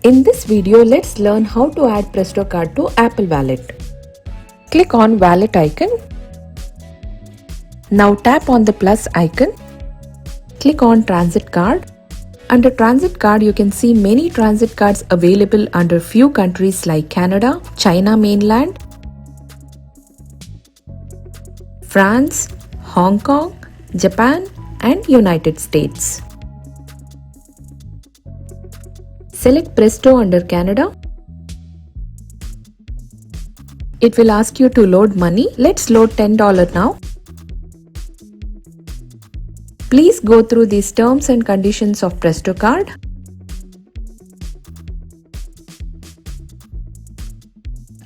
In this video, let's learn how to add Presto Card to Apple Wallet. Click on Wallet icon. Now tap on the plus icon. Click on Transit Card. Under Transit Card, you can see many transit cards available under few countries like Canada, China mainland, France, Hong Kong, Japan, and United States. Select Presto under Canada. It will ask you to load money. Let's load $10 now. Please go through these terms and conditions of Presto Card.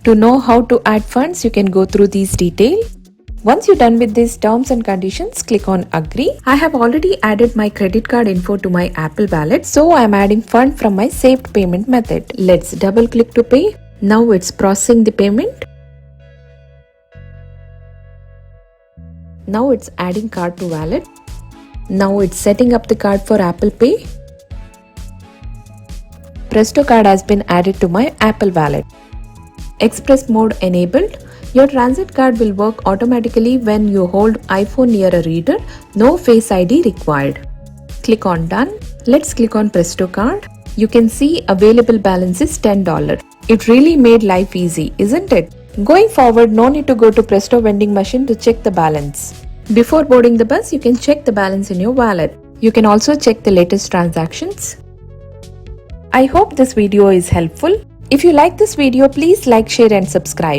To know how to add funds, you can go through these details. Once you're done with these terms and conditions, click on Agree. I have already added my credit card info to my Apple Wallet, so I'm adding fund from my saved payment method. Let's double click to pay. Now it's processing the payment. Now it's adding card to wallet. Now it's setting up the card for Apple Pay. Presto Card has been added to my Apple Wallet. Express mode enabled. Your transit card will work automatically when you hold iPhone near a reader. No Face ID required. Click on Done. Let's click on Presto Card. You can see available balance is $10. It really made life easy, isn't it? Going forward, no need to go to Presto vending machine to check the balance. Before boarding the bus, you can check the balance in your wallet. You can also check the latest transactions. I hope this video is helpful. If you like this video, please like, share and subscribe.